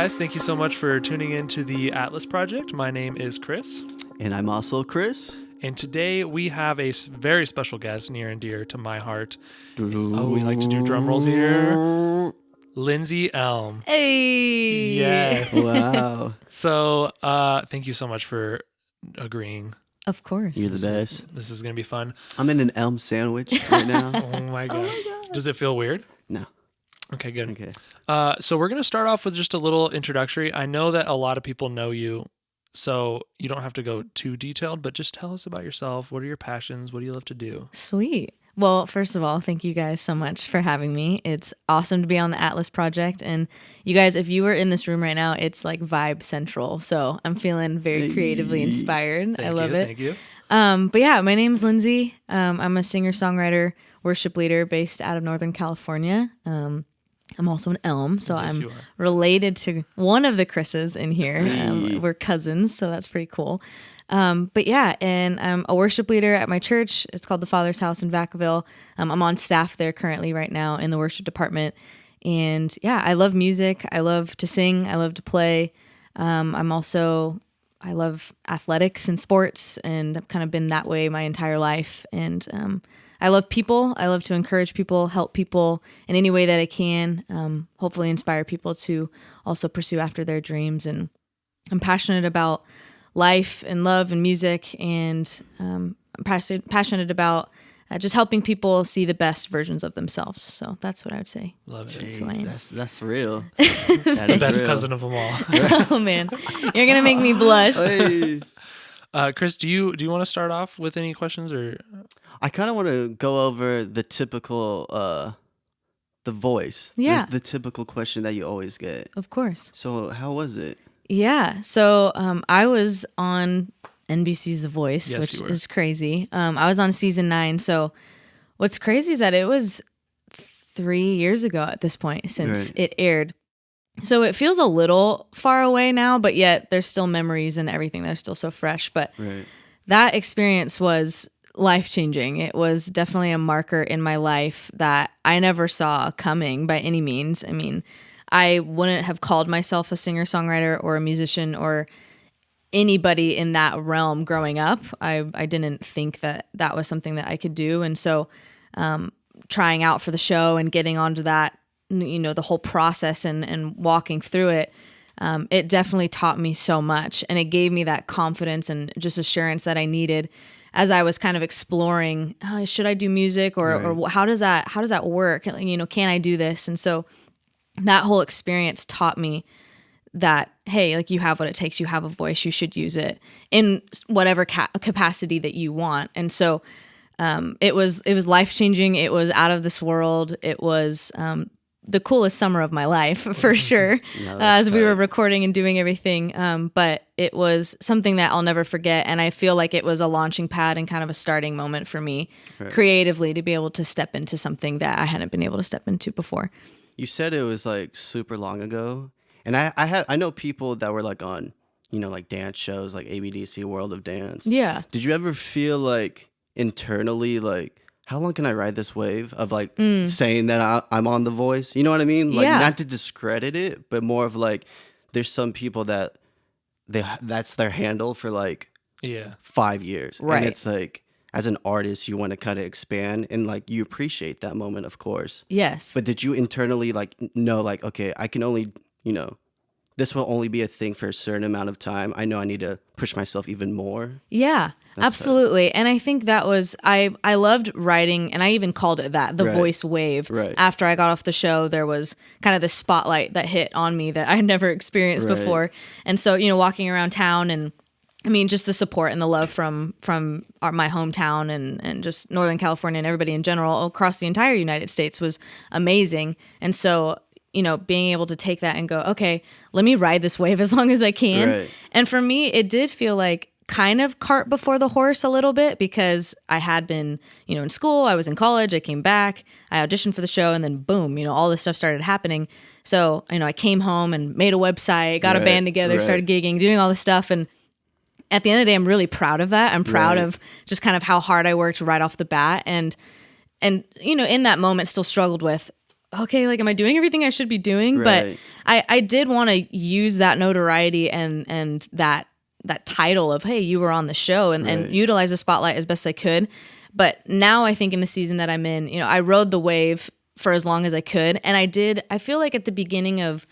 guys. Thank you so much for tuning in to the Atlas Project. My name is Chris. And I'm also Chris. And today we have a very special guest near and dear to my heart. Oh, we like to do drum rolls here. Lyndsey Elm. Hey. Yes. Wow. So thank you so much for agreeing. Of course. You're the best. This is going to be fun. I'm in an Elm sandwich right now. Oh my God. Does it feel weird? No. Okay, good. Okay. So we're going to start off with just a little introductory. I know that a lot of people know you, so you don't have to go too detailed, but just tell us about yourself. What are your passions? What do you love to do? Sweet. Well, first of all, thank you guys so much for having me. It's awesome to be on the Atlas Project. And you guys, if you were in this room right now, it's like vibe central. So I'm feeling very creatively inspired. I love it. Thank you. But yeah, my name's Lyndsey. I'm a singer-songwriter, worship leader based out of Northern California. I'm also an Elm, so Yes, I'm you are. related to one of the Chris's in here. We're cousins, so that's pretty cool. But yeah, and I'm a worship leader at my church. It's called the Father's House in Vacaville. I'm on staff there currently right now in the worship department. And yeah, I love music. I love to sing. I love to play. I love athletics and sports, and I've kind of been that way my entire life. And I love people. I love to encourage people, help people in any way that I can, hopefully inspire people to also pursue after their dreams. And I'm passionate about life and love and music, and I'm passionate about just helping people see the best versions of themselves. So that's what I would say. Love it. Jeez, that's real. That The is best real. cousin of them all. Oh man, you're gonna make me blush. Hey. Chris, do you want to start off with any questions or? I kind of want to go over the typical, the voice. Yeah. The typical question that you always get. Of course. So how was it? Yeah. So I was on NBC's The Voice, Yes, which you were. is crazy. I was on season 9. So what's crazy is that it was 3 years ago at this point since Right. it aired. So it feels a little far away now, but yet there's still memories and everything that are still so fresh. But Right. that experience was life-changing. It was definitely a marker in my life that I never saw coming by any means. I mean, I wouldn't have called myself a singer-songwriter or a musician or anybody in that realm growing up. I didn't think that that was something that I could do. And so trying out for the show and getting onto that, the whole process and walking through it, it definitely taught me so much. And it gave me that confidence and just assurance that I needed as I was kind of exploring, should I do music or how does that work? Can I do this? And so that whole experience taught me that, hey, like, you have what it takes, you have a voice, you should use it in whatever capacity that you want. And so it was life-changing. It was out of this world. It was the coolest summer of my life for sure. No, that's as we were tight. recording and doing everything. But it was something that I'll never forget. And I feel like it was a launching pad and kind of a starting moment for me creatively to be able to step into something that I hadn't been able to step into before. You said it was like super long ago, and I know people that were like on, like dance shows like ABDC World of Dance. Yeah. Did you ever feel like internally like, how long can I ride this wave of like saying that I'm on The Voice? You know what I mean? Like, Yeah. not to discredit it, but more of like, there's some people that that's their handle for like Yeah. 5 years, Right. And it's like, as an artist, you want to kind of expand and like you appreciate that moment, of course. Yes. But did you internally like know like, okay, I can only, this will only be a thing for a certain amount of time. I know I need to push myself even more. Yeah, absolutely. And I think that was, I loved writing, and I even called it that, the Right. voice wave. Right. After I got off the show, there was kind of this spotlight that hit on me that I had never experienced Right. before. And so, walking around town, and I mean, just the support and the love from my hometown and just Northern California and everybody in general across the entire United States was amazing. And so, being able to take that and go, okay, let me ride this wave as long as I can. Right. And for me, it did feel like kind of cart before the horse a little bit, because I had been, in school, I was in college, I came back, I auditioned for the show, and then boom, all this stuff started happening. So, I came home and made a website, got a Right, band together, right. started gigging, doing all this stuff. And at the end of the day, I'm really proud of that. I'm proud Right. of just kind of how hard I worked right off the bat. And in that moment still struggled with, okay, like, am I doing everything I should be doing? Right. But I did want to use that notoriety and that title of, hey, you were on the show, and Right. utilize the spotlight as best I could. But now I think in the season that I'm in, I rode the wave for as long as I could. And I feel like at the beginning of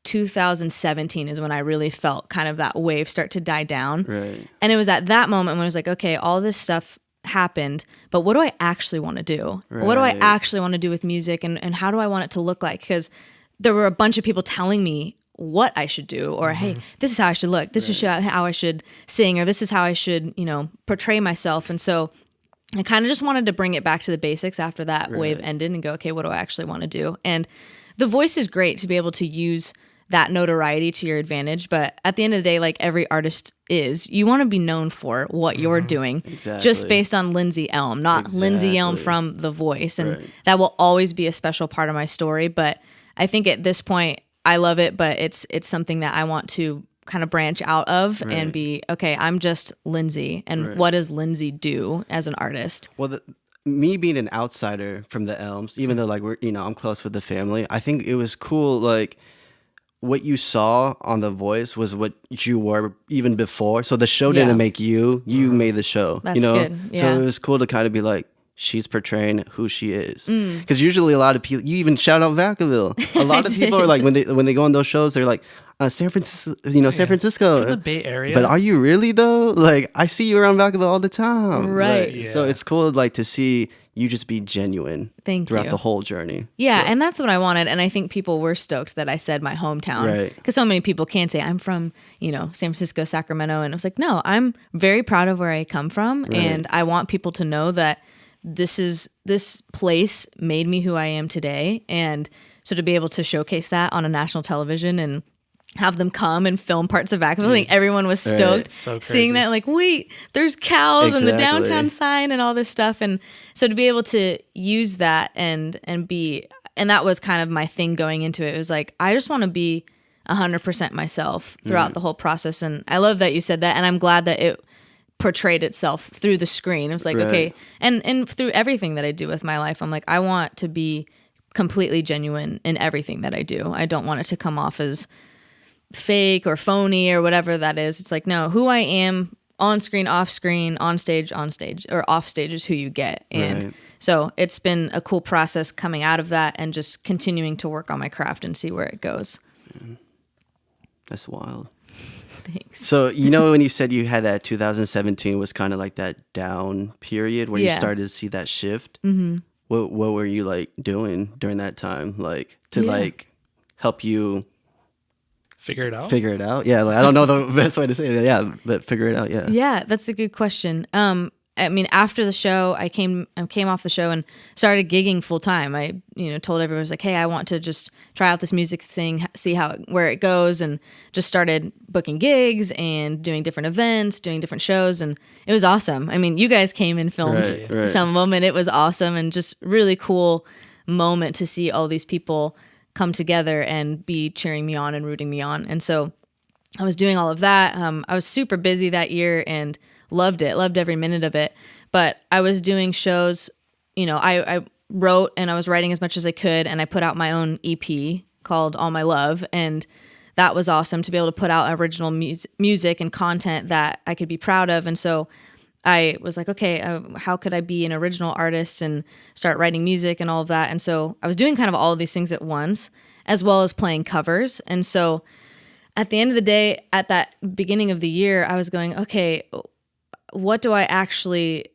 2017 is when I really felt kind of that wave start to die down. Right. And it was at that moment when I was like, okay, all this stuff happened, but what do I actually want to do? What do I Right. actually want to do with music, and how do I want it to look like? Because there were a bunch of people telling me what I should do, or hey, this is how I should look, this is how I should sing, or this is how I should, portray myself. And so I kind of just wanted to bring it back to the basics after that wave ended and go, okay, what do I actually want to do? And The Voice is great to be able to use that notoriety to your advantage. But at the end of the day, like every artist you want to be known for what you're doing. Exactly. Just based on Lyndsey Elm, not Lyndsey Elm Exactly. from The Voice. And Right. that will always be a special part of my story. But I think at this point, I love it, but it's something that I want to kind of branch out of and Right. be, okay, I'm just Lyndsey. And what does Lyndsey do as an artist? Well, me being an outsider from the Elms, even though like I'm close with the family, I think it was cool. Like what you saw on The Voice was what you were even before. So the show Yeah. didn't make you; you made the show. That's good, yeah. So it was cool to kind of be like, she's portraying who she is. Because usually a lot of people, you even shout out Vacaville. A lot of people are like when they go on those shows, they're like San Francisco, San Francisco. From the Bay Area. But are you really though? Like I see you around Vacaville all the time. Right. Like, So Yeah. it's cool like to see you just be genuine Thank throughout you. the whole journey. Yeah, So- and that's what I wanted. And I think people were stoked that I said my hometown. Right. Because so many people can say, I'm from, San Francisco, Sacramento. And I was like, no, I'm very proud of where I come from. And I want people to know that this place made me who I am today. And so to be able to showcase that on a national television and have them come and film parts of Vacaville, I think everyone was stoked So crazy. seeing that, like, wait, there's cows and the Exactly. downtown sign and all this stuff. And so to be able to use that and that was kind of my thing going into it. It was like, I just want to be 100% myself throughout the whole process. And I love that you said that. And I'm glad that it portrayed itself through the screen. It was like, Right. okay. And through everything that I do with my life, I'm like, I want to be completely genuine in everything that I do. I don't want it to come off as fake or phony or whatever that is. It's like, no, who I am on screen, on stage, or off stage is who you get. And Right. so it's been a cool process coming out of that and just continuing to work on my craft and see where it goes. That's wild. Thanks. So when you said you had that 2017 was kind of like that down period where you Yeah. started to see that shift. Mm-hmm. What were you like doing during that time, like to Yeah. like help you Figure it out. figure it out? Yeah, like, I don't know the best way to say it. Yeah, but figure it out. Yeah. Yeah, that's a good question. I mean, after the show, I came off the show and started gigging full time. I, told everyone, I was like, hey, I want to just try out this music thing, see where it goes, and just started booking gigs and doing different events, doing different shows, and it was awesome. I mean, you guys came and filmed Right. some of them, and it was awesome and just really cool moment to see all these people come together and be cheering me on and rooting me on. And so I was doing all of that. I was super busy that year and loved every minute of it. But I was doing shows, I wrote and I was writing as much as I could, and I put out my own EP called All My Love, and that was awesome to be able to put out original music and content that I could be proud of. And so I was like, okay, how could I be an original artist and start writing music and all of that? And so I was doing kind of all of these things at once, as well as playing covers. And so at the end of the day, at that beginning of the year, I was going, okay, what do I actually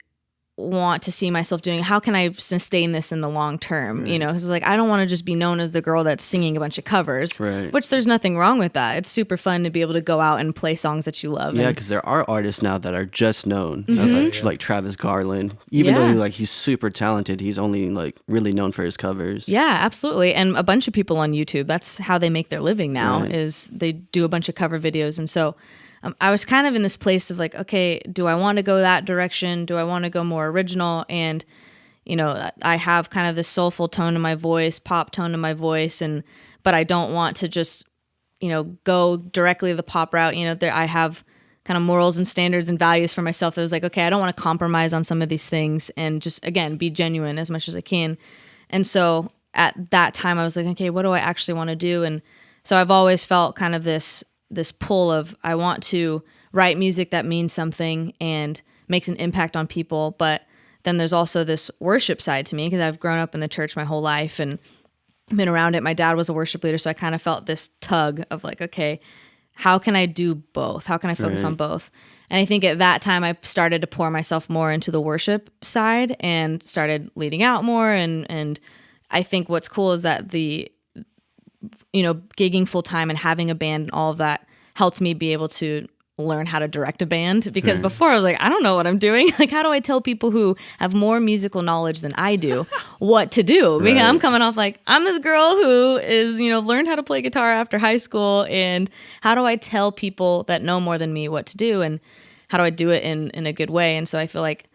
want to see myself doing? How can I sustain this in the long term? Because I was like, I don't want to just be known as the girl that's singing a bunch of covers, Right. which there's nothing wrong with that. It's super fun to be able to go out and play songs that you love. Yeah, And because there are artists now that are just known. As like Travis Garland. Even Yeah. though he's super talented, he's only like really known for his covers. yeah, absolutely. And a bunch of people on YouTube, that's how they make their living now, Right. is they do a bunch of cover videos. And so I was kind of in this place of like, okay, do I want to go that direction? Do I want to go more original? And, I have kind of this soulful tone to my voice, pop tone to my voice, but I don't want to just, go directly the pop route. I have kind of morals and standards and values for myself that was like, okay, I don't want to compromise on some of these things and just, again, be genuine as much as I can. And so at that time I was like, okay, what do I actually want to do? And so I've always felt kind of this pull of, I want to write music that means something and makes an impact on people. But then there's also this worship side to me, because I've grown up in the church my whole life and been around it. My dad was a worship leader, so I kind of felt this tug of like, okay, how can I do both? How can I focus on both? And I think at that time I started to pour myself more into the worship side and started leading out more. And I think what's cool is that gigging full time and having a band and all of that helped me be able to learn how to direct a band, because before I was like, I don't know what I'm doing. Like, how do I tell people who have more musical knowledge than I do what to do? Because I'm coming off like, I'm this girl who is, learned how to play guitar after high school. And how do I tell people that know more than me what to do? And how do I do it in a good way? And so I feel like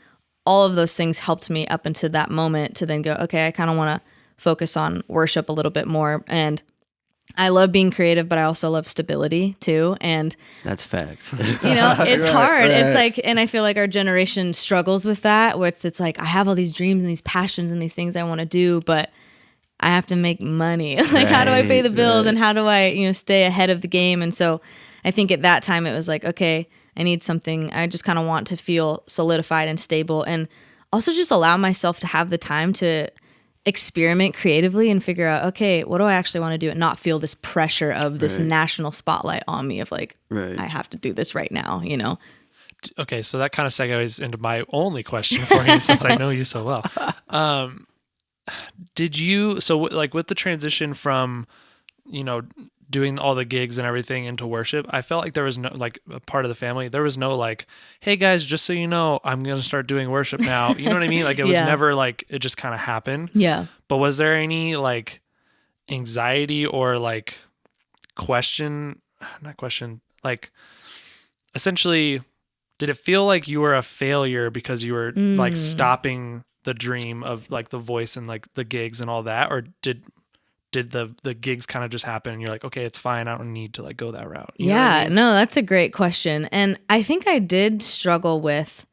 all of those things helped me up into that moment to then go, okay, I kind of want to focus on worship a little bit more. And I love being creative, but I also love stability too. And that's facts. It's hard. It's like, and I feel like our generation struggles with that, where it's like, I have all these dreams and these passions and these things I want to do, but I have to make money. Like, how do I pay the bills and how do I, stay ahead of the game? And so I think at that time it was like, okay, I need something. I just kind of want to feel solidified and stable, and also just allow myself to have the time to experiment creatively and figure out, okay, what do I actually want to do, and not feel this pressure of this national spotlight on me of like, I have to do this right now, Okay, so that kind of segues into my only question for you, since I know you so well. Did you, so like with the transition from, doing all the gigs and everything into worship, I felt like there was no, like, a part of the family, there was no like, hey guys, just so you know, I'm going to start doing worship now. You know what I mean? Like, it was never like, it just kind of happened. Yeah. But was there any like anxiety or like like essentially, did it feel like you were a failure because you were like stopping the dream of like the voice and like the gigs and all that? Or did the gigs kind of just happen and you're like, okay, it's fine, I don't need to like go that route? You know what I mean? No, that's a great question. And I think I did struggle with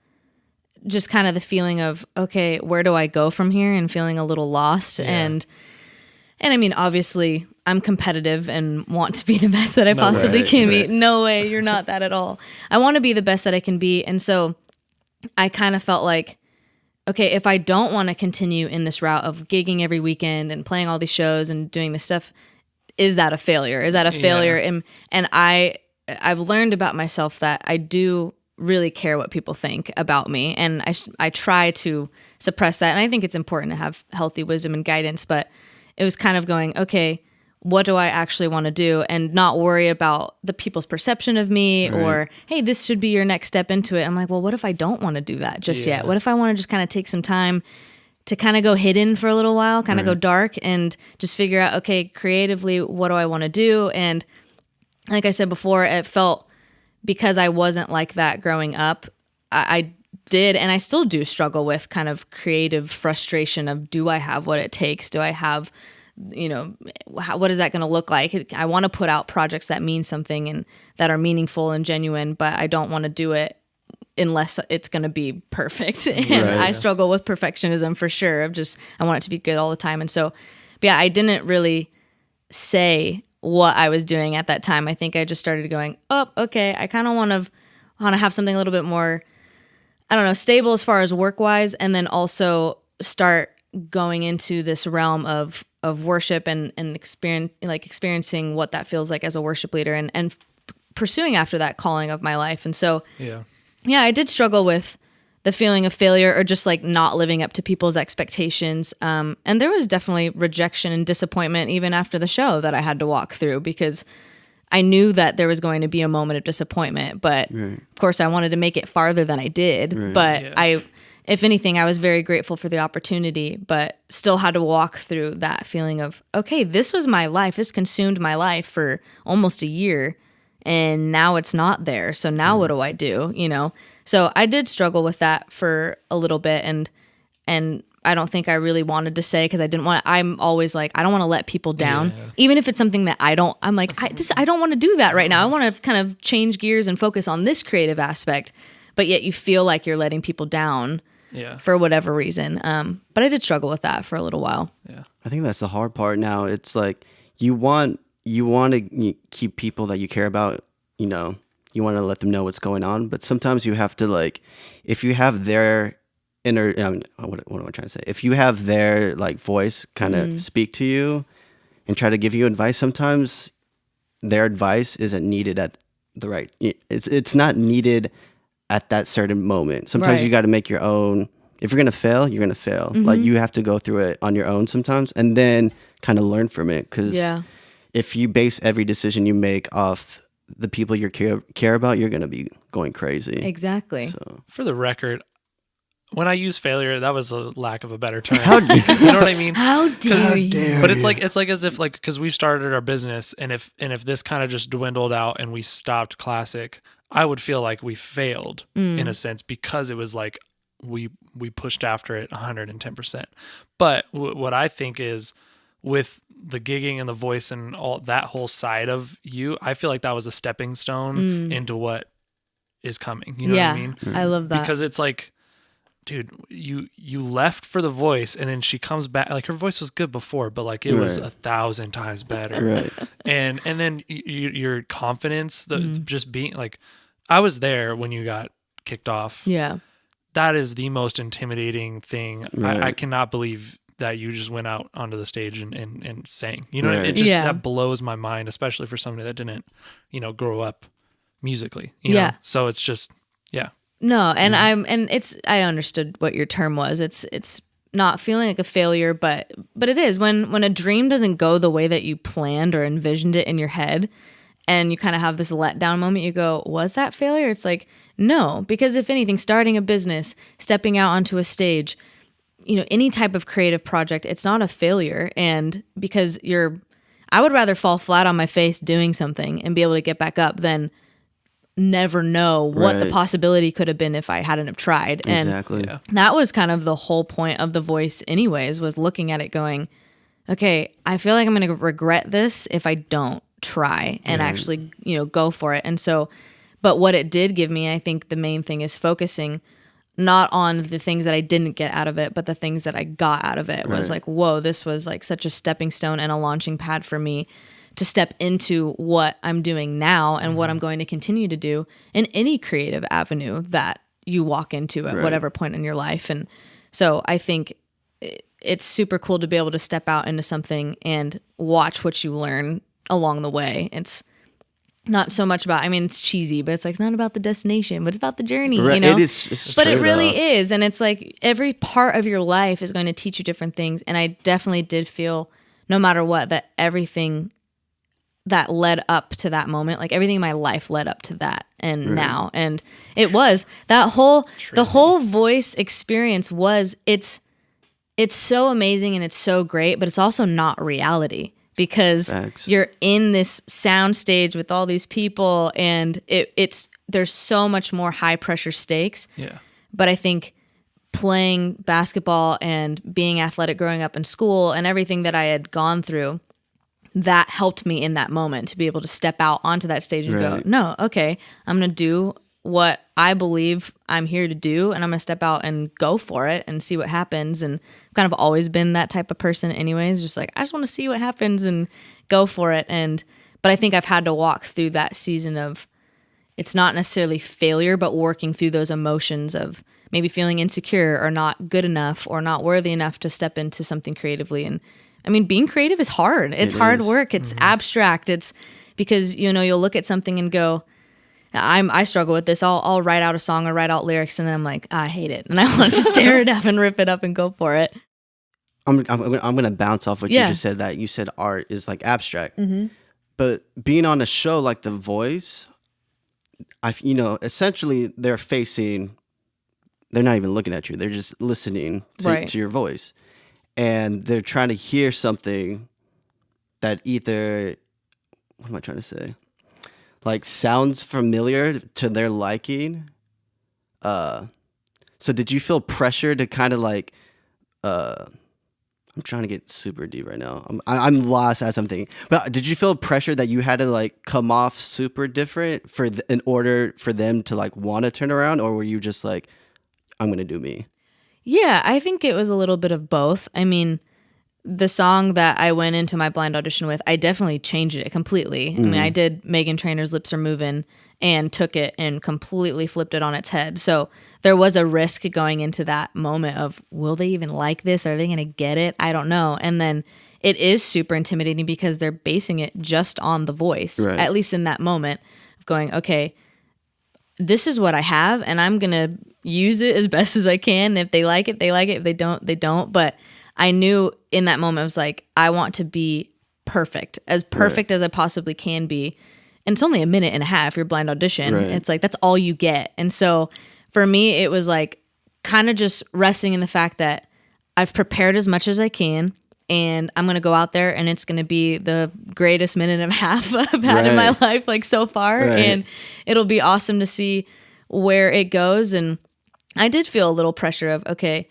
just kind of the feeling of, okay, where do I go from here, and feeling a little lost. And I mean, obviously I'm competitive and want to be the best that I possibly can be. No way, you're not that at all. I want to be the best that I can be. And so I kind of felt like, okay, if I don't want to continue in this route of gigging every weekend and playing all these shows and doing this stuff, is that a failure? Is that a failure? And I've learned about myself that I do really care what people think about me. And I try to suppress that. And I think it's important to have healthy wisdom and guidance, but it was kind of going, okay, what do I actually want to do, and not worry about the people's perception of me or, hey, this should be your next step into it. I'm like, well, what if I don't want to do that just yet? What if I want to just kind of take some time to kind of go hidden for a little while, kind of go dark, and just figure out, okay, creatively, what do I want to do? And like I said before, it felt, because I wasn't like that growing up, I did, and I still do struggle with kind of creative frustration of, do I have what it takes? Do I have, what is that going to look like? I want to put out projects that mean something and that are meaningful and genuine, but I don't want to do it unless it's going to be perfect. And I struggle with perfectionism for sure, of just, I want it to be good all the time. And so, I didn't really say what I was doing at that time. I think I just started going, oh, okay, I kind of want to have something a little bit more, I don't know, stable as far as work-wise, and then also start going into this realm of worship and experiencing what that feels like as a worship leader, and pursuing after that calling of my life. And so, I did struggle with the feeling of failure, or just like not living up to people's expectations. And there was definitely rejection and disappointment even after the show that I had to walk through, because I knew that there was going to be a moment of disappointment, but of course I wanted to make it farther than I did. But if anything, I was very grateful for the opportunity, but still had to walk through that feeling of, okay, this was my life. This consumed my life for almost a year, and now it's not there. So now what do I do? So I did struggle with that for a little bit, and I don't think I really wanted to say, because I didn't want to, I'm always like, I don't want to let people down. Even if it's something that I'm like, I don't want to do that right now. I want to kind of change gears and focus on this creative aspect, but yet you feel like you're letting people down. Yeah. for whatever reason. But I did struggle with that for a little while. Yeah. I think that's the hard part now. It's like you want to keep people that you care about, you want to let them know what's going on, but sometimes you have to, like, if you have their inner, what am I trying to say? If you have their like voice kind of speak to you and try to give you advice, sometimes their advice isn't needed at the right. It's not needed at that certain moment. Sometimes Right. you got to make your own. If you're gonna fail, you're gonna fail. Like you have to go through it on your own sometimes, and then kind of learn from it. Because Yeah. if you base every decision you make off the people you care about, you're gonna be going crazy. Exactly. So For the record, when I use failure, that was a lack of a better term. How dare You know what I mean? How dare you? But it's like as if, like, because we started our business, and if this kind of just dwindled out and we stopped classic, I would feel like we failed in a sense, because it was like we pushed after it 110%. But what I think is, with the gigging and the voice and all that whole side of you, I feel like that was a stepping stone into what is coming. You know what I mean? I love that. Because it's like, dude, you left for the voice, and then she comes back. Like, her voice was good before, but like it was 1,000 times better. right, And then your confidence, just being like, I was there when you got kicked off. Yeah. That is the most intimidating thing. Right. I cannot believe that you just went out onto the stage and sang. You know what I mean? Right. It just Yeah. that blows my mind, especially for somebody that didn't, grow up musically. You Yeah. know? So it's just, yeah. No, and I understood what your term was. It's not feeling like a failure, but it is when a dream doesn't go the way that you planned or envisioned it in your head, and you kind of have this letdown moment. You go, was that failure? It's like, no, because if anything, starting a business, stepping out onto a stage, any type of creative project, it's not a failure. And because I would rather fall flat on my face doing something and be able to get back up than never know what the Right. possibility could have been if I hadn't have tried. And exactly. Yeah. that was kind of the whole point of the voice anyways, was looking at it going, okay, I feel like I'm going to regret this if I don't try and actually, go for it. And so, but what it did give me, I think the main thing is focusing not on the things that I didn't get out of it, but the things that I got out of it. Was Right. like, whoa, this was like such a stepping stone and a launching pad for me to step into what I'm doing now and what I'm going to continue to do in any creative avenue that you walk into at Right. whatever point in your life. And so I think it's super cool to be able to step out into something and watch what you learn along the way. It's not so much about, it's cheesy, but it's like, it's not about the destination, but it's about the journey, Right. you know? It is, it's But it straight really up. is. And it's like every part of your life is going to teach you different things. And I definitely did feel, no matter what, that everything that led up to that moment, like everything in my life led up to that and now. And it was that the whole voice experience it's so amazing and it's so great, but it's also not reality, because Facts. you're in this sound stage with all these people, and there's so much more high pressure stakes. Yeah. But I think playing basketball and being athletic growing up in school and everything that I had gone through, that helped me in that moment to be able to step out onto that stage and go, Right. no, okay, I'm going to do what I believe I'm here to do, and I'm going to step out and go for it and see what happens. And I've kind of always been that type of person anyways, just like, I just want to see what happens and go for it. But I think I've had to walk through that season of, it's not necessarily failure, but working through those emotions of maybe feeling insecure or not good enough or not worthy enough to step into something creatively. And being creative is hard. It's hard is. work. It's abstract. It's because, you'll look at something and go, I struggle with this. I'll write out a song or write out lyrics, and then I'm like, I hate it. And I want to just tear it up and rip it up and go for it. I'm gonna bounce off what Yeah. you just said. That you said art is like abstract, but being on a show like The Voice, essentially they're not even looking at you. They're just listening Right. to your voice, and they're trying to hear something that either, what am I trying to say? Like sounds familiar to their liking. So did you feel pressure to kind of like, I'm trying to get super deep right now. I'm lost at something. But did you feel pressure that you had to like come off super different in order for them to like want to turn around, or were you just like, I'm gonna do me? Yeah, I think it was a little bit of both. I mean, the song that I went into my blind audition with, I definitely changed it completely. I mean, I did Megan Trainor's Lips Are Moving and took it and completely flipped it on its head. So there was a risk going into that moment of, will they even like this? Are they going to get it? I don't know. And then it is super intimidating because they're basing it just on the voice, Right. at least in that moment of going, okay, this is what I have and I'm going to use it as best as I can. If they like it, they like it. If they don't, they don't. But I knew in that moment, I was like, I want to be perfect as I possibly can be. And it's only a minute and a half, your blind audition. Right. It's like, that's all you get. And so for me, it was like kind of just resting in the fact that I've prepared as much as I can. And I'm going to go out there and it's going to be the greatest minute and a half I've had in my life, like so far. Right. And it'll be awesome to see where it goes. And I did feel a little pressure of, okay,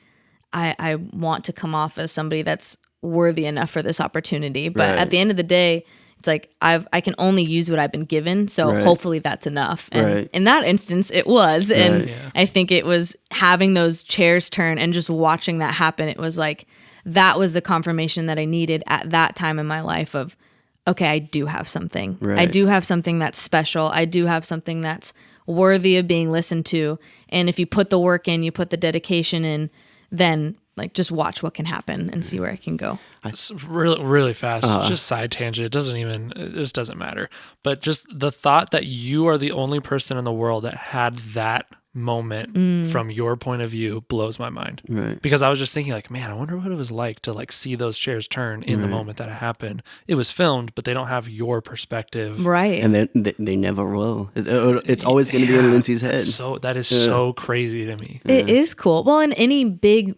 I want to come off as somebody that's worthy enough for this opportunity. But Right. at the end of the day, it's like I can only use what I've been given. So Right. hopefully that's enough. And Right. in that instance, it was. And Right. Yeah. I think it was having those chairs turn and just watching that happen. It was like, that was the confirmation that I needed at that time in my life of, okay, I do have something. I Right. do have something that's special. I do have something that's worthy of being listened to. And if you put the work in, you put the dedication in, then like just watch what can happen and see where it can go. It's really, really fast. Just side tangent. This doesn't matter. But just the thought that you are the only person in the world that had that moment from your point of view blows my mind. Right. Because I was just thinking like, man, I wonder what it was like to like see those chairs turn in the moment that it happened. It was filmed, but they don't have your perspective. Right. And then they never will. It's always going to be in Lyndsey's head. That is so crazy to me. It is cool. Well, in any big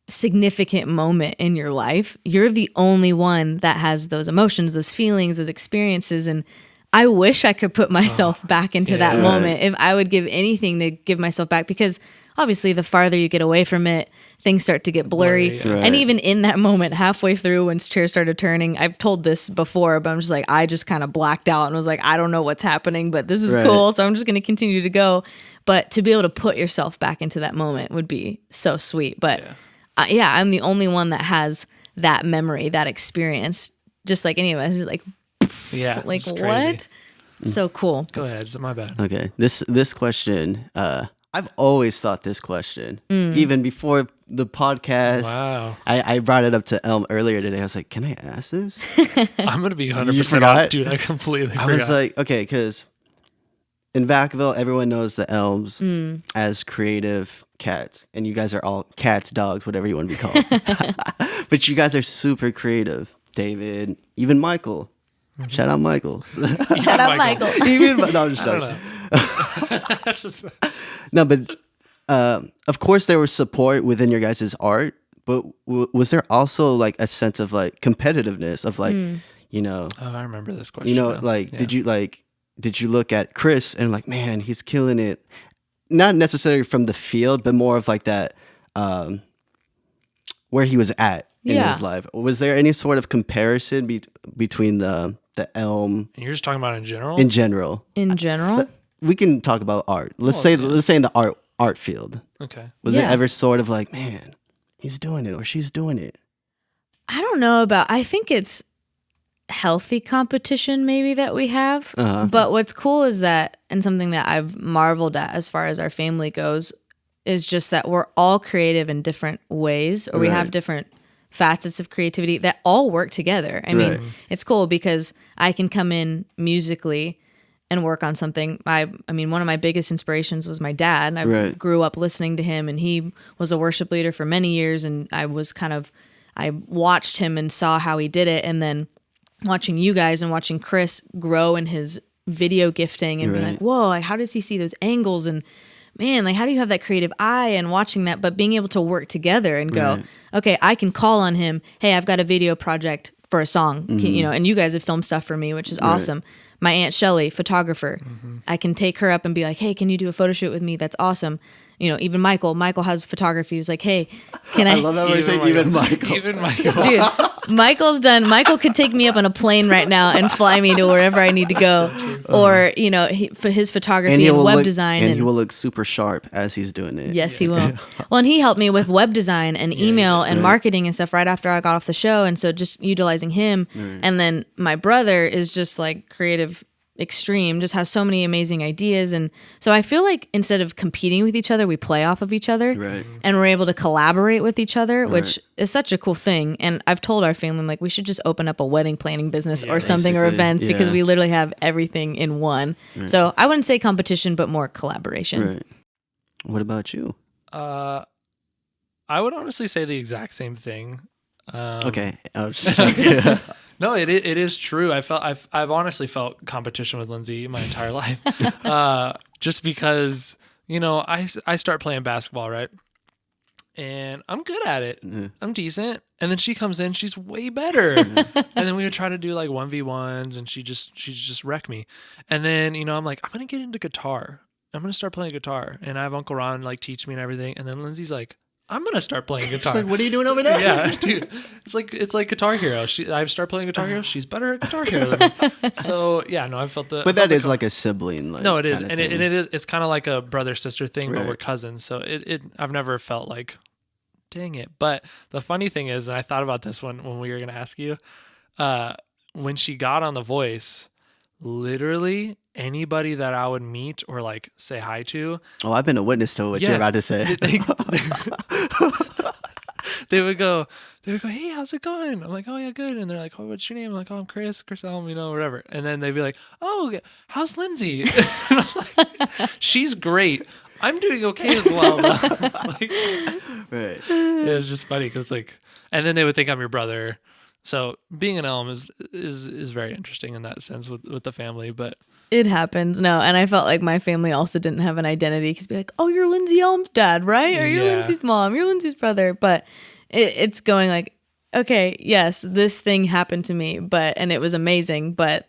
significant moment in your life, you're the only one that has those emotions, those feelings, those experiences. And I wish I could put myself back into that moment. If I would give anything to give myself back, because obviously the farther you get away from it, things start to get blurry. Blurry, yeah. And even in that moment, halfway through when chairs started turning, I've told this before, but I'm just like, I just kind of blacked out and was like, I don't know what's happening, but this is Right. cool. So I'm just going to continue to go. But to be able to put yourself back into that moment would be so sweet. But yeah, I'm the only one that has that memory, that experience, just like any of us. You're like, Yeah. like it's crazy. what? So cool. Go ahead. It's my bad. Okay. This question, I've always thought this question, even before the podcast. Wow. I brought it up to Elm earlier today. I was like, can I ask this? I'm going to be You 100% forgot? off, dude. I completely forgot. I was like, okay, because in Vacaville, everyone knows the Elms as creative cats, and you guys are all cats, dogs, whatever you want to be called. But you guys are super creative. David, even Michael. Shout out Michael. Shout out Michael. Even, no, I'm just I don't joking. know. No, but of course there was support within your guys' art, but was there also like a sense of like competitiveness of like, you know, Oh, I remember this question. you know, now. like Yeah. did you look at Chris and like, man, he's killing it? Not necessarily from the field, but more of like that where he was at in Yeah. his life. Was there any sort of comparison between the Elm And you're just talking about in general? in general? In general, We can talk about art. Let's say in the art field. Okay. Was Yeah. it ever sort of like, man, he's doing it or she's doing it? I don't know about, I think it's healthy competition maybe that we have. Uh-huh. But what's cool is that, and something that I've marveled at as far as our family goes, is just that we're all creative in different ways, or we have Right. different facets of creativity that all work together. I mean, Right. it's cool because I can come in musically and work on something. I mean, one of my biggest inspirations was my dad. I Right. grew up listening to him, and he was a worship leader for many years, and I watched him and saw how he did it, and then watching you guys and watching Chris grow in his video gifting and be Right. like, whoa, like how does he see those angles? And man, like how do you have that creative eye? And watching that, but being able to work together and go, Right. okay, I can call on him. Hey, I've got a video project for a song, you know, and you guys have filmed stuff for me, which is awesome. My Aunt Shelly, photographer, I can take her up and be like, hey, can you do a photo shoot with me? That's awesome. even Michael has photography. He was like, hey, can I love how we're saying even Michael. Even Michael. dude, Michael could take me up on a plane right now and fly me to wherever I need to go. Or, for his photography and web design. And he will look super sharp as he's doing it. Yes, he will. Well, and he helped me with web design and email and marketing and stuff right after I got off the show. And so just utilizing him. And then my brother is just like creative extreme, just has so many amazing ideas. And so I feel like instead of competing with each other, we play off of each other. Right. And we're able to collaborate with each other, which is such a cool thing. And I've told our family, I'm like, we should just open up a wedding planning business or something, or events, because we literally have everything in one. Right. So I wouldn't say competition, but more collaboration. Right. What about you? I would honestly say the exact same thing. Okay. No, it is true. I've honestly felt competition with Lyndsey my entire life, just because I start playing basketball, right, and I'm good at it. I'm decent, and then she comes in, she's way better, and then we would try to do like 1v1s, and she just wreck me, and then I'm like, I'm gonna get into guitar. I'm gonna start playing guitar, and I have Uncle Ron like teach me and everything, and then Lyndsey's like, I'm gonna start playing guitar. Like, what are you doing over there? Yeah, dude. It's like Guitar Hero. I start playing Guitar Hero. She's better at Guitar Hero than me. So yeah, no, I felt the. But that is like a sibling. Like, no, it is, and it is. It's kind of like a brother sister thing, but we're cousins. So I've never felt like, dang it. But the funny thing is, and I thought about this when we were gonna ask you, when she got on The Voice, literally anybody that I would meet or like say hi to. Oh, I've been a witness to what you're about to say. They would go, hey, how's it going? I'm like, oh yeah, good. And they're like, oh, what's your name? I'm like, oh, I'm Chris Elm, whatever. And then they'd be like, oh, how's Lyndsey? And I'm like, she's great. I'm doing okay as well. Like, right. It was just funny because and then they would think I'm your brother. So being an Elm is very interesting in that sense with the family, but it happens. No, and I felt like my family also didn't have an identity because be like, oh, you're Lyndsey Elm's dad, right? Or you're Lyndsey's mom, you're Lyndsey's brother. But it's going like, okay, yes, this thing happened to me, and it was amazing. But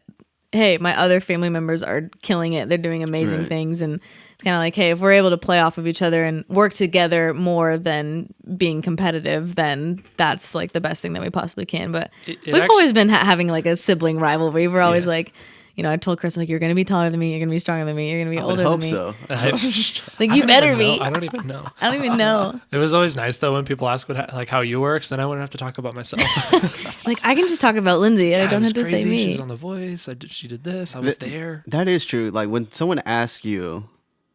hey, my other family members are killing it. They're doing amazing things, and it's kind of like, hey, if we're able to play off of each other and work together more than being competitive, then that's like the best thing that we possibly can. But we've always been having like a sibling rivalry. We're always like, I told Chris, like, you're going to be taller than me, you're going to be stronger than me, you're going to be older than me. I hope so. Like, you better be. I don't even know. I don't even know. It was always nice though when people ask how you work, so then I wouldn't have to talk about myself. Like, I can just talk about Lyndsey and I don't have to say me. She was on The Voice. She did this. I was there. That is true. Like when someone asks you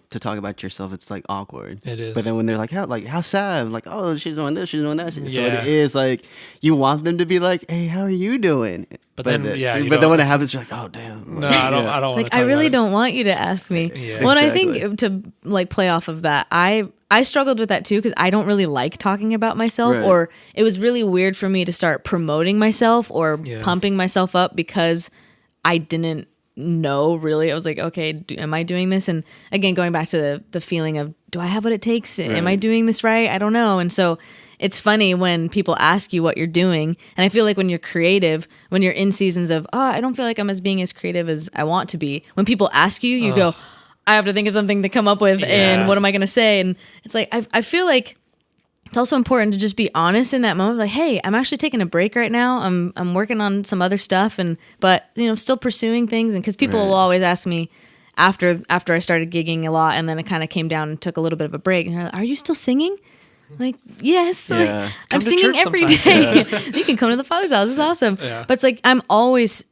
to talk about yourself, it's like awkward. It is. But then when they're like, how's Sav? Like, oh, she's doing this, she's doing that. So it is like, you want them to be like, hey, how are you doing? But then when it happens, you're like, oh, damn. Like, no, I don't want to. Like, I really don't want you to ask me. Yeah. Well, I think to like play off of that, I struggled with that too because I don't really like talking about myself, or it was really weird for me to start promoting myself or pumping myself up because I didn't know really. I was like, okay, am I doing this? And again, going back to the feeling of, do I have what it takes? Am I doing this right? I don't know. And so it's funny when people ask you what you're doing. And I feel like when you're creative, when you're in seasons of, I don't feel like I'm being as creative as I want to be. When people ask you, you go, I have to think of something to come up with. And what am I going to say? And it's like, I feel like it's also important to just be honest in that moment. Like, hey, I'm actually taking a break right now. I'm working on some other stuff, but still pursuing things. And because people will always ask me after I started gigging a lot, and then it kind of came down and took a little bit of a break. And they're like, are you still singing? I'm like, yes, like, I'm singing every day. You can come to the Father's house. It's awesome. Yeah. But it's like I'm always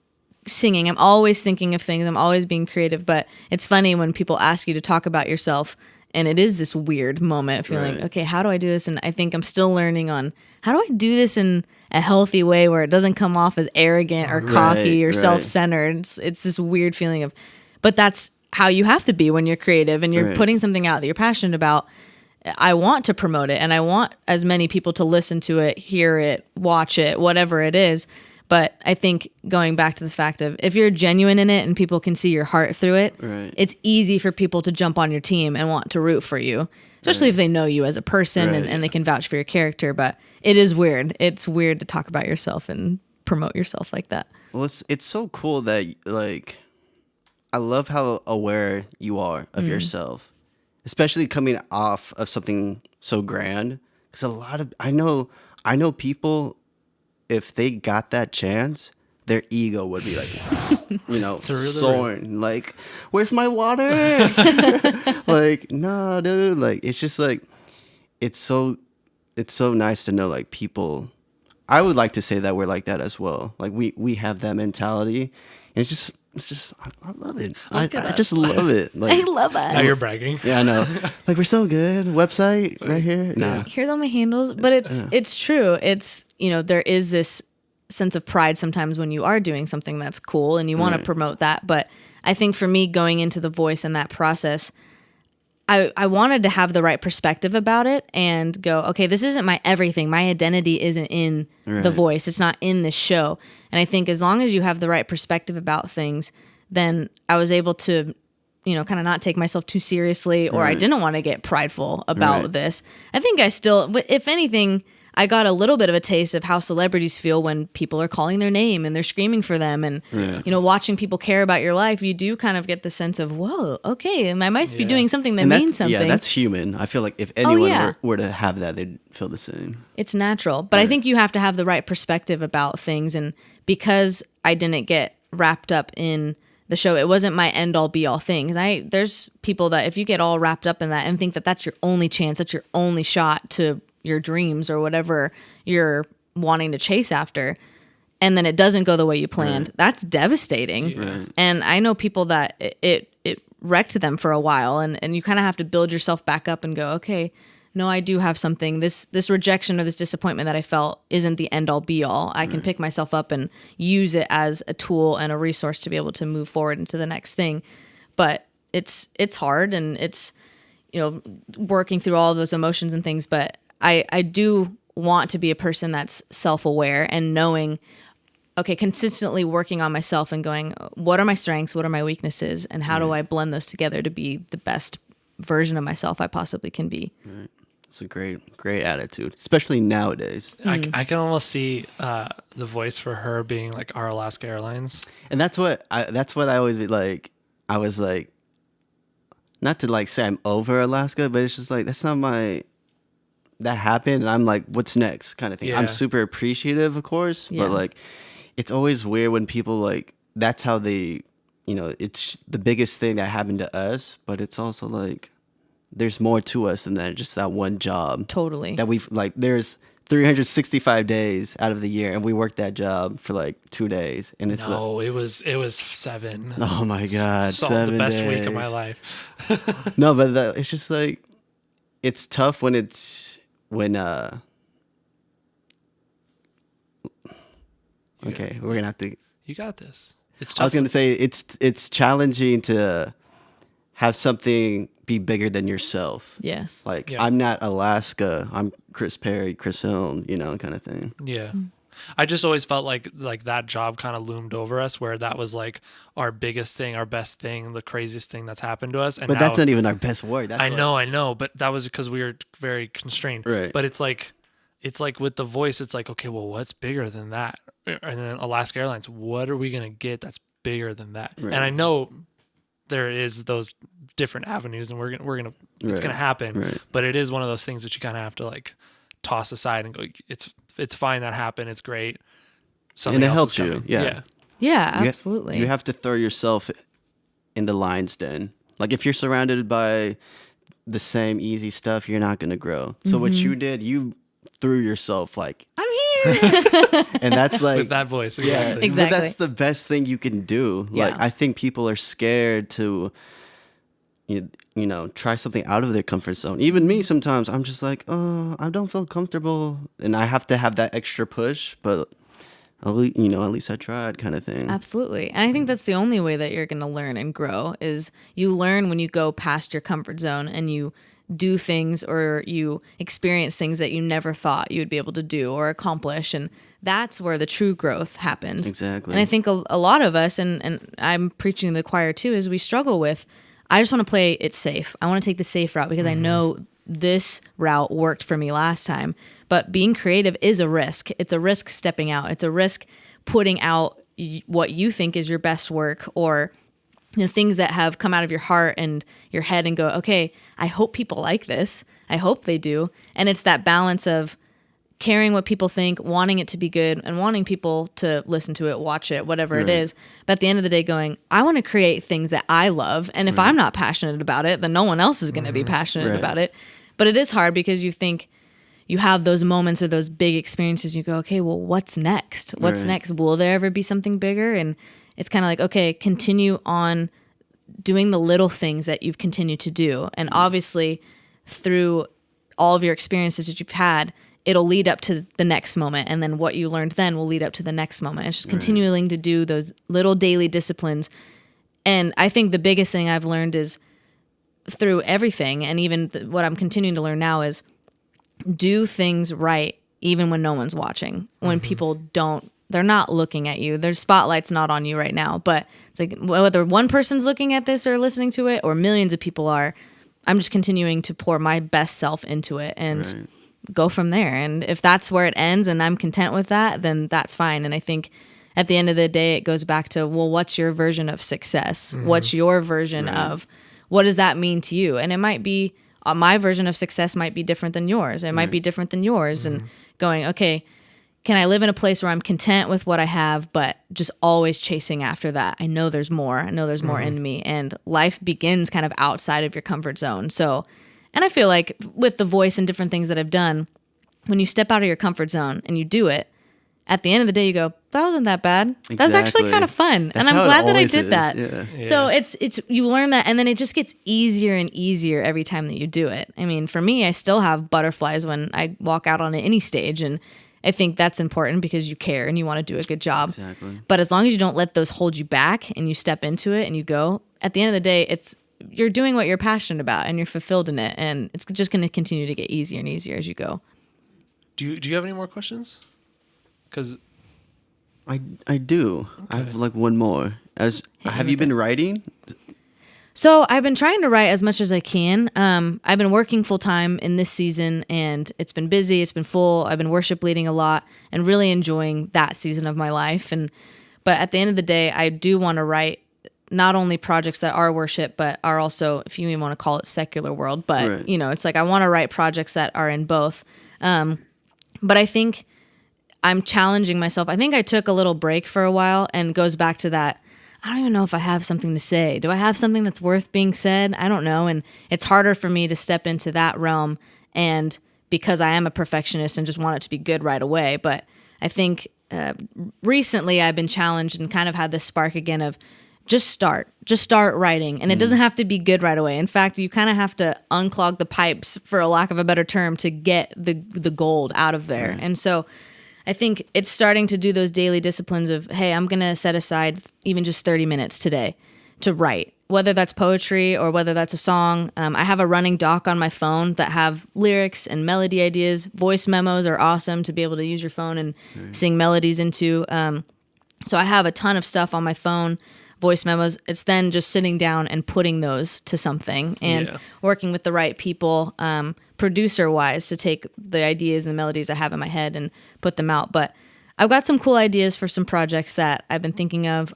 singing. I'm always thinking of things. I'm always being creative. But it's funny when people ask you to talk about yourself. And it is this weird moment feeling, okay, how do I do this? And I think I'm still learning on how do I do this in a healthy way where it doesn't come off as arrogant or cocky or self-centered. It's this weird feeling of, but that's how you have to be when you're creative and you're putting something out that you're passionate about. I want to promote it and I want as many people to listen to it, hear it, watch it, whatever it is. But I think going back to the fact of if you're genuine in it and people can see your heart through it, it's easy for people to jump on your team and want to root for you, especially if they know you as a person and they can vouch for your character. But it is weird. It's weird to talk about yourself and promote yourself like that. Well, it's so cool that, like, I love how aware you are of yourself. especially coming off of something so grand. Because a lot of I know people, if they got that chance, their ego would be like, Through the soaring. Like, where's my water? Like, no, dude. Like, it's just like, it's so nice to know like people. I would like to say that we're like that as well. Like we have that mentality, and it's just I love it. I just love it. Like, I love us. Now you're bragging. yeah, I know. Like, we're so good. Website right here. Nah. Here's all my handles, but it's true. It's, there is this sense of pride sometimes when you are doing something that's cool and you want to promote that. But I think for me, going into The Voice and that process, I wanted to have the right perspective about it and go, okay, this isn't my everything. My identity isn't in The Voice. It's not in this show. And I think as long as you have the right perspective about things, then I was able to, kind of not take myself too seriously, or I didn't want to get prideful about this. I think I still, if anything, I got a little bit of a taste of how celebrities feel when people are calling their name and they're screaming for them, and watching people care about your life. You do kind of get the sense of, whoa, okay, I might be doing something that means something. Yeah, that's human. I feel like if anyone were to have that, they'd feel the same. It's natural, but I think you have to have the right perspective about things, and because I didn't get wrapped up in the show, it wasn't my end all be all thing. There's people that if you get all wrapped up in that and think that that's your only chance, that's your only shot to your dreams or whatever you're wanting to chase after, and then it doesn't go the way you planned, that's devastating. And I know people that it wrecked them for a while, and you kind of have to build yourself back up and go, okay, no, I do have something. This rejection or this disappointment that I felt isn't the end all be all. I can pick myself up and use it as a tool and a resource to be able to move forward into the next thing. But it's hard, and it's working through all of those emotions and things, but I do want to be a person that's self-aware and knowing, okay, consistently working on myself and going, what are my strengths? What are my weaknesses? And how do I blend those together to be the best version of myself I possibly can be? Right. It's a great attitude, especially nowadays. I can almost see The Voice for her being like our Alaska Airlines. And that's what I always be like. I was like, not to like say I'm over Alaska, but it's just like, that's not my... That happened, and I'm like, what's next, kind of thing. I'm super appreciative, of course, but like, it's always weird when people like, that's how they, it's the biggest thing that happened to us, but it's also like, there's more to us than that, just that one job. Totally. That we've like, there's 365 days out of the year, and we worked that job for like 2 days, and it's it was 7. Oh my god, so 7 the best days. week of my life. No, but it's just like, it's tough when okay, we're gonna have to. You got this. It's tough. I was gonna say it's challenging to have something be bigger than yourself. Yes. Like, I'm not Alaska. I'm Chris Perry, Chris Elm, kind of thing. Yeah. I just always felt like that job kind of loomed over us, where that was like our biggest thing, our best thing, the craziest thing that's happened to us. And but that's not even our best work. I know, but that was because we were very constrained. Right. But it's like with The Voice, it's like, okay, well, what's bigger than that? And then Alaska Airlines, what are we gonna get that's bigger than that? Right. And I know there is those different avenues, and it's gonna happen. Right. But it is one of those things that you kind of have to like toss aside and go, it's fine, that happened, it's great. Something and it else helps is you. coming. Yeah. Yeah, absolutely. You have to throw yourself in the lion's den. Like, if you're surrounded by the same easy stuff, you're not gonna grow. So what you did, you threw yourself like, I'm here. And that's like, with that voice. yeah, Exactly. Exactly. But that's the best thing you can do. Like, Yeah. I think people are scared to try something out of their comfort zone. Even me, sometimes I'm just like, oh, I don't feel comfortable, and I have to have that extra push. But at least I tried, kind of thing. Absolutely. And I think that's the only way that you're going to learn and grow, is you learn when you go past your comfort zone and you do things or you experience things that you never thought you would be able to do or accomplish. And that's where the true growth happens. Exactly. And I think a lot of us, and I'm preaching to the choir too, is we struggle with, I just want to play it safe. I want to take the safe route because I know this route worked for me last time. But being creative is a risk. It's a risk stepping out. It's a risk putting out what you think is your best work, or the things that have come out of your heart and your head and go, okay, I hope people like this. I hope they do. And it's that balance of caring what people think, wanting it to be good, and wanting people to listen to it, watch it, whatever it is. But at the end of the day going, I want to create things that I love. And if I'm not passionate about it, then no one else is going to be passionate about it. But it is hard because you think you have those moments or those big experiences. You go, okay, well, what's next? What's next? Will there ever be something bigger? And it's kind of like, okay, continue on doing the little things that you've continued to do. And obviously, through all of your experiences that you've had, it'll lead up to the next moment. And then what you learned then will lead up to the next moment. It's just continuing to do those little daily disciplines. And I think the biggest thing I've learned is through everything, and even what I'm continuing to learn now is do things right, even when no one's watching, when people don't, they're not looking at you. Their spotlight's not on you right now, but it's like whether one person's looking at this or listening to it or millions of people are, I'm just continuing to pour my best self into it and go from there. And if that's where it ends and I'm content with that, then that's fine. And I think at the end of the day, it goes back to, well, what's your version of success? What's your version of, what does that mean to you? And it might be, my version of success might be different than yours. It might be different than yours. And going, okay, can I live in a place where I'm content with what I have, but just always chasing after that? I know there's more. I know there's more in me. And life begins kind of outside of your comfort zone. So, and I feel like with the voice and different things that I've done, when you step out of your comfort zone and you do it, at the end of the day, you go, that wasn't that bad. That's actually kind of fun. And I'm glad that I did that. Yeah. So it's you learn that, and then it just gets easier and easier every time that you do it. I mean, for me, I still have butterflies when I walk out on any stage, and I think that's important because you care and you want to do a good job. Exactly. But as long as you don't let those hold you back and you step into it and you go, at the end of the day, you're doing what you're passionate about and you're fulfilled in it, and it's just going to continue to get easier and easier as you go. Do you have any more questions? Because I do. Okay. I have like one more. Have you been writing? So I've been trying to write as much as I can. I've been working full time in this season, and it's been busy. It's been full. I've been worship leading a lot and really enjoying that season of my life. But at the end of the day, I do want to write not only projects that are worship, but are also, if you even want to call it secular world, but it's like I want to write projects that are in both. But I think I'm challenging myself. I think I took a little break for a while, and goes back to that. I don't even know if I have something to say. Do I have something that's worth being said? I don't know. And it's harder for me to step into that realm, and because I am a perfectionist and just want it to be good right away. But I think recently I've been challenged and kind of had this spark again of just start writing. And it doesn't have to be good right away. In fact, you kind of have to unclog the pipes, for a lack of a better term, to get the gold out of there. And so I think it's starting to do those daily disciplines of, hey, I'm going to set aside even just 30 minutes today to write, whether that's poetry or whether that's a song. I have a running doc on my phone that have lyrics and melody ideas. Voice memos are awesome to be able to use your phone and sing melodies into. So I have a ton of stuff on my phone, voice memos. It's then just sitting down and putting those to something and working with the right people, producer wise, to take the ideas and the melodies I have in my head and put them out. But I've got some cool ideas for some projects that I've been thinking of.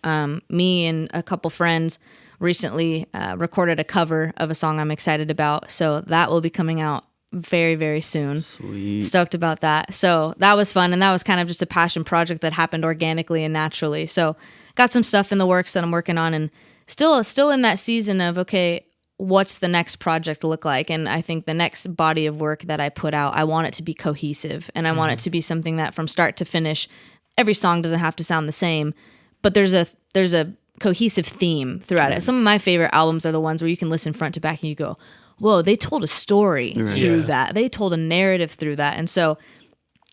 Me and a couple friends recently recorded a cover of a song I'm excited about. So that will be coming out very, very soon. Sweet. Stoked about that. So that was fun. And that was kind of just a passion project that happened organically and naturally. So got some stuff in the works that I'm working on, and still in that season of, okay, what's the next project look like? And I think the next body of work that I put out, I want it to be cohesive, and I want it to be something that from start to finish, every song doesn't have to sound the same, but there's a cohesive theme throughout it. Some of my favorite albums are the ones where you can listen front to back and you go, whoa, they told a story through that. They told a narrative through that. And so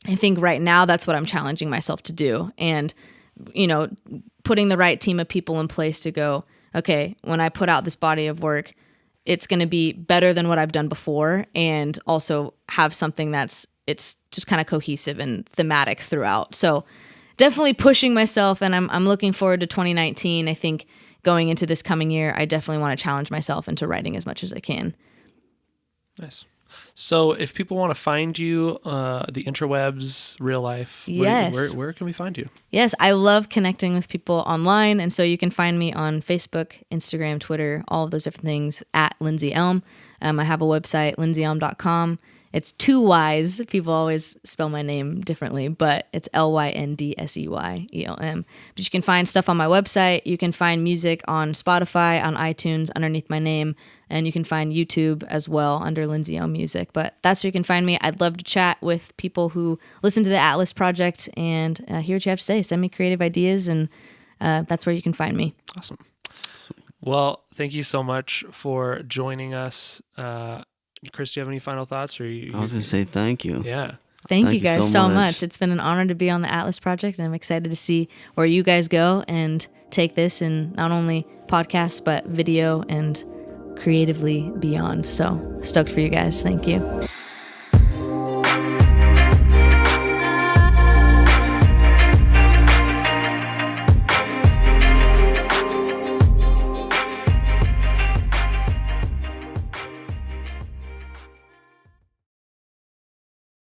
I think right now that's what I'm challenging myself to do. And, putting the right team of people in place to go, okay, when I put out this body of work, it's going to be better than what I've done before, and also have something it's just kind of cohesive and thematic throughout. So definitely pushing myself, and I'm looking forward to 2019. I think going into this coming year, I definitely want to challenge myself into writing as much as I can. Nice. So if people want to find you, the interwebs, real life, Yes. where can we find you? Yes, I love connecting with people online. And so you can find me on Facebook, Instagram, Twitter, all of those different things at Lyndsey Elm. I have a website, lyndseyelm.com. It's 2 Y's. People always spell my name differently, but it's LYNDSEYELM. But you can find stuff on my website. You can find music on Spotify, on iTunes, underneath my name. And you can find YouTube as well under Lyndsey Elm Music. But that's where you can find me. I'd love to chat with people who listen to the Atlas Project and hear what you have to say. Send me creative ideas, and that's where you can find me. Awesome. Well, thank you so much for joining us. Chris, do you have any final thoughts? Or I was going to say thank you. Yeah. Thank you guys so much. It's been an honor to be on the Atlas Project, and I'm excited to see where you guys go and take this in not only podcasts, but video and creatively beyond. So stoked for you guys. Thank you.